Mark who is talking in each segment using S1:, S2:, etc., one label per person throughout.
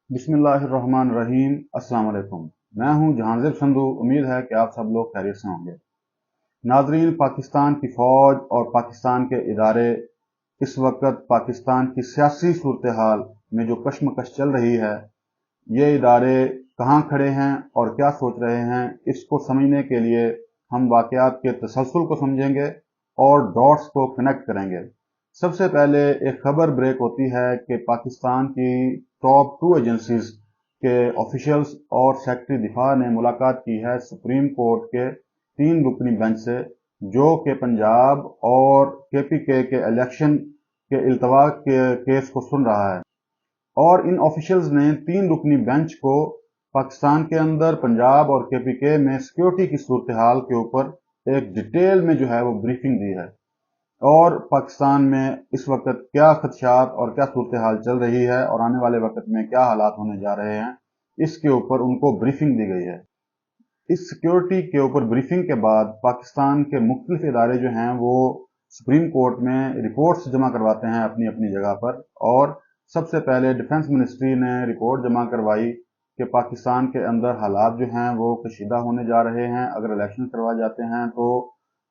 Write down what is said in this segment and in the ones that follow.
S1: बिस्मिल्लाहिर्रहमानिर्रहीम। अस्सलाम वालेकुम। मैं हूं जहांगीर संधू। उम्मीद है कि आप सब लोग खैरियत से होंगे। नाजरीन, पाकिस्तान की फौज और पाकिस्तान के इदारे इस वक्त पाकिस्तान की सियासी सूरत हाल में जो कशमकश चल रही है, ये इदारे कहाँ खड़े हैं और क्या सोच रहे हैं, इसको समझने के लिए हम वाक़यात के तसलसल को समझेंगे और डॉट्स को कनेक्ट करेंगे। सबसे पहले एक खबर ब्रेक होती है कि पाकिस्तान की टॉप 2 एजेंसीज के ऑफिशियल्स और सेक्रेटरी दिफा ने मुलाकात की है सुप्रीम कोर्ट के 3 रुकनी बेंच से, जो कि पंजाब और केपीके के इलेक्शन के इल्तवा के केस को सुन रहा है। और इन ऑफिशियल्स ने 3 रुकनी बेंच को पाकिस्तान के अंदर पंजाब और केपीके में सिक्योरिटी की सूरत हाल के ऊपर एक डिटेल में जो है वो ब्रीफिंग दी है और पाकिस्तान में इस वक्त क्या खदशात और क्या सूरत हाल चल रही है और आने वाले वक्त में क्या हालात होने जा रहे हैं, इसके ऊपर उनको ब्रीफिंग दी गई है। इस सिक्योरिटी के ऊपर ब्रीफिंग के बाद पाकिस्तान के मुख्तलिफ इदारे जो हैं वो सुप्रीम कोर्ट में रिपोर्ट्स जमा करवाते हैं अपनी अपनी जगह पर। और सबसे पहले डिफेंस मिनिस्ट्री ने रिपोर्ट जमा करवाई कि पाकिस्तान के अंदर हालात जो हैं वो कशीदा होने जा रहे हैं। अगर इलेक्शन करवाए जाते हैं तो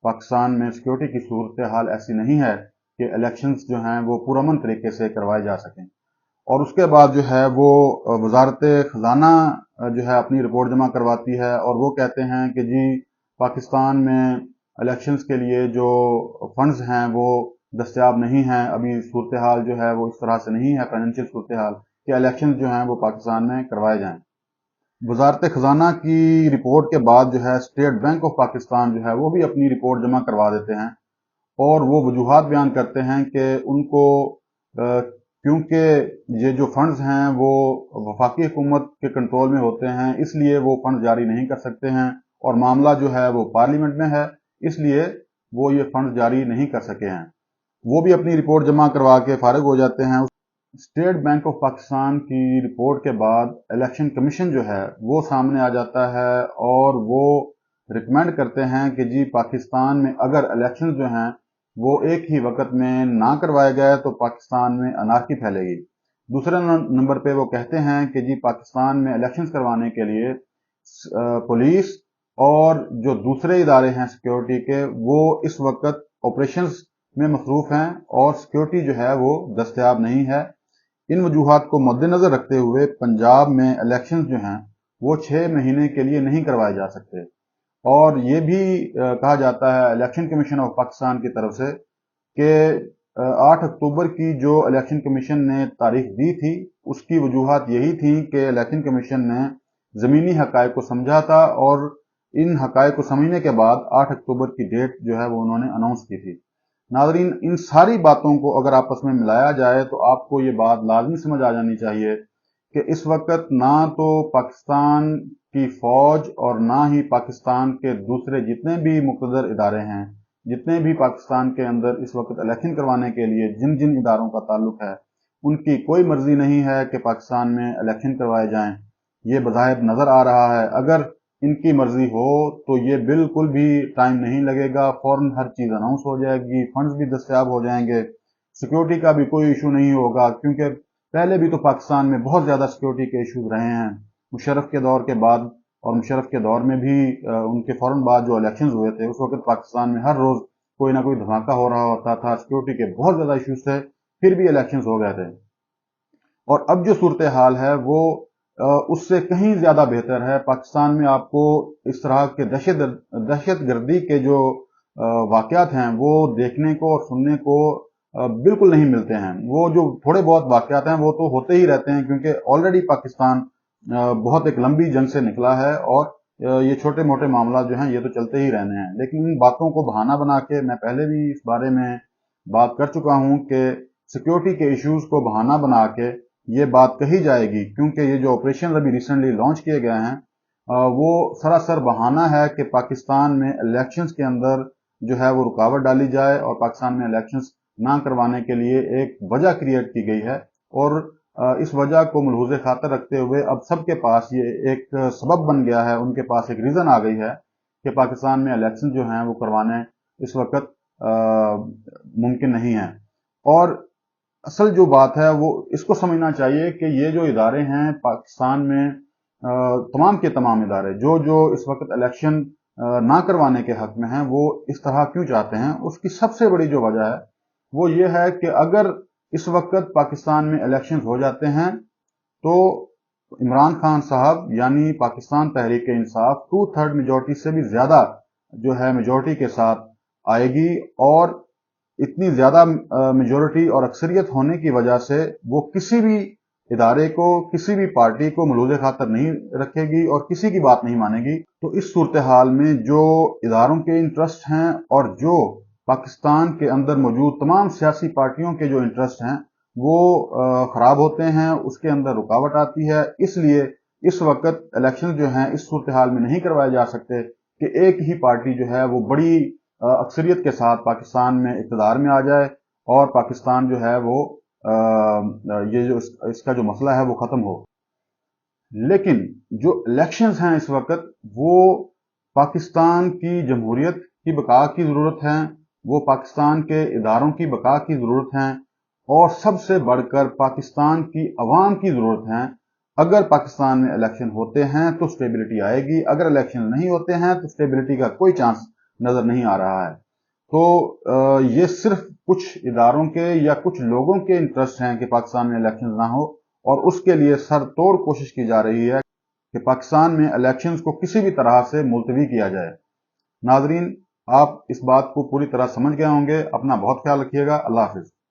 S1: पाकिस्तान में सिक्योरिटी की सूरत हाल ऐसी नहीं है कि इलेक्शंस जो हैं वो पुरअमन तरीके से करवाए जा सकें। और उसके बाद जो है वो वजारत खजाना जो है अपनी रिपोर्ट जमा करवाती है और वो कहते हैं कि जी पाकिस्तान में इलेक्शंस के लिए जो फंड्स हैं वो दस्तयाब नहीं हैं। अभी सूरत हाल जो है वो इस तरह से नहीं है, फाइनेंशियल सूरत हाल, कि इलेक्शन जो हैं वो पाकिस्तान में करवाए जाएं। वजारत खजाना की रिपोर्ट के बाद जो है स्टेट बैंक ऑफ पाकिस्तान जो है वो भी अपनी रिपोर्ट जमा करवा देते हैं और वो वजूहात बयान करते हैं कि उनको क्योंकि ये जो फंड्स हैं वो वफाकी हुकूमत के कंट्रोल में होते हैं, इसलिए वो फंड जारी नहीं कर सकते हैं और मामला जो है वो पार्लियामेंट में है, इसलिए वो ये फंड जारी नहीं कर सके हैं। वो भी अपनी रिपोर्ट जमा करवा के फारिग हो जाते हैं। स्टेट बैंक ऑफ पाकिस्तान की रिपोर्ट के बाद इलेक्शन कमीशन जो है वो सामने आ जाता है और वो रिकमेंड करते हैं कि जी पाकिस्तान में अगर इलेक्शन जो हैं वो एक ही वक्त में ना करवाए गए तो पाकिस्तान में अनार्की फैलेगी। दूसरे नंबर पे वो कहते हैं कि जी पाकिस्तान में इलेक्शंस करवाने के लिए पुलिस और जो दूसरे इदारे हैं सिक्योरिटी के वो इस वक्त ऑपरेशंस में मसरूफ हैं और सिक्योरिटी जो है वो दस्तयाब नहीं है। इन वजूहात को मद्देनजर रखते हुए पंजाब में इलेक्शंस जो हैं वो 6 महीने के लिए नहीं करवाए जा सकते। और ये भी कहा जाता है इलेक्शन कमीशन ऑफ पाकिस्तान की तरफ से कि 8 अक्टूबर की जो इलेक्शन कमीशन ने तारीख दी थी उसकी वजूहात यही थी कि इलेक्शन कमीशन ने ज़मीनी हकायक को समझा था और इन हकायक को समझने के बाद 8 अक्टूबर की डेट जो है वो उन्होंने अनाउंस की थी। नाज़रीन, इन सारी बातों को अगर आपस में मिलाया जाए तो आपको ये बात लाजमी समझ आ जानी चाहिए कि इस वक्त ना तो पाकिस्तान की फौज और ना ही पाकिस्तान के दूसरे जितने भी मुक़तदर इदारे हैं, जितने भी पाकिस्तान के अंदर इस वक्त इलेक्शन करवाने के लिए जिन जिन इदारों का ताल्लुक है, उनकी कोई मर्जी नहीं है कि पाकिस्तान में इलेक्शन करवाए जाएं। ये बज़ाहिर नज़र आ रहा है। अगर इनकी मर्जी हो तो ये बिल्कुल भी टाइम नहीं लगेगा, फौरन हर चीज़ अनाउंस हो जाएगी, फंड्स भी दस्तयाब हो जाएंगे, सिक्योरिटी का भी कोई इशू नहीं होगा। क्योंकि पहले भी तो पाकिस्तान में बहुत ज़्यादा सिक्योरिटी के इशूज रहे हैं मुशर्रफ के दौर के बाद, और मुशर्रफ के दौर में भी उनके फौरन बाद जो इलेक्शंस हुए थे उस वक्त पाकिस्तान में हर रोज़ कोई ना कोई धमाका हो रहा होता था, सिक्योरिटी के बहुत ज़्यादा इशूज थे, फिर भी इलेक्शंस हो गए थे। और अब जो सूरत हाल है वो उससे कहीं ज्यादा बेहतर है। पाकिस्तान में आपको इस तरह के दहशत गर्दी के जो वाकयात हैं वो देखने को और सुनने को बिल्कुल नहीं मिलते हैं। वो जो थोड़े बहुत वाकयात हैं वो तो होते ही रहते हैं क्योंकि ऑलरेडी पाकिस्तान बहुत एक लंबी जंग से निकला है और ये छोटे मोटे मामला जो हैं ये तो चलते ही रहने हैं। लेकिन इन बातों को बहाना बना के, मैं पहले भी इस बारे में बात कर चुका हूं कि सिक्योरिटी के इश्यूज को बहाना बना के ये बात कही जाएगी, क्योंकि ये जो ऑपरेशन अभी रिसेंटली लॉन्च किए गए हैं वो सरासर बहाना है कि पाकिस्तान में इलेक्शंस के अंदर जो है वो रुकावट डाली जाए और पाकिस्तान में इलेक्शंस ना करवाने के लिए एक वजह क्रिएट की गई है। और इस वजह को मलहूज़े खातर रखते हुए अब सबके पास ये एक सबब बन गया है, उनके पास एक रीज़न आ गई है कि पाकिस्तान में इलेक्शन जो हैं वो करवाने इस वक्त मुमकिन नहीं है। और असल जो बात है वो इसको समझना चाहिए कि ये जो इदारे हैं पाकिस्तान में, तमाम के तमाम इदारे जो इस वक्त इलेक्शन ना करवाने के हक में हैं, वो इस तरह क्यों चाहते हैं। उसकी सबसे बड़ी जो वजह है वो ये है कि अगर इस वक्त पाकिस्तान में इलेक्शन हो जाते हैं तो इमरान खान साहब यानी पाकिस्तान तहरीक इंसाफ 2/3 मेजोरिटी से भी ज्यादा जो है मेजोरिटी के साथ आएगी, और इतनी ज्यादा मेजोरिटी और अक्सरियत होने की वजह से वो किसी भी इदारे को, किसी भी पार्टी को मलूज़ खातर नहीं रखेगी और किसी की बात नहीं मानेगी। तो इस सूरत हाल में जो इदारों के इंटरेस्ट हैं और जो पाकिस्तान के अंदर मौजूद तमाम सियासी पार्टियों के जो इंटरेस्ट हैं वो खराब होते हैं, उसके अंदर रुकावट आती है। इसलिए इस वक्त इलेक्शन जो हैं इस सूरत हाल में नहीं करवाए जा सकते कि एक ही पार्टी जो है वो बड़ी अक्सरियत के साथ पाकिस्तान में इक़्तिदार में आ जाए और पाकिस्तान जो है वो ये जो इसका जो मसला है वो ख़त्म हो। लेकिन जो इलेक्शंस हैं इस वक्त वो पाकिस्तान की जमहूरियत की बका की ज़रूरत है, वो पाकिस्तान के इदारों की बका की ज़रूरत है, और सबसे बढ़कर पाकिस्तान की अवाम की ज़रूरत है। अगर पाकिस्तान में इलेक्शन होते हैं तो स्टेबिलिटी आएगी, अगर इलेक्शन नहीं होते हैं तो स्टेबिलिटी का कोई चांस नज़र नहीं आ रहा है। तो ये सिर्फ कुछ इदारों के या कुछ लोगों के इंटरेस्ट हैं कि पाकिस्तान में इलेक्शन ना हो, और उसके लिए सरतोड़ कोशिश की जा रही है कि पाकिस्तान में इलेक्शंस को किसी भी तरह से मुलतवी किया जाए। नाजरीन, आप इस बात को पूरी तरह समझ गए होंगे। अपना बहुत ख्याल रखिएगा। अल्लाह हाफिज।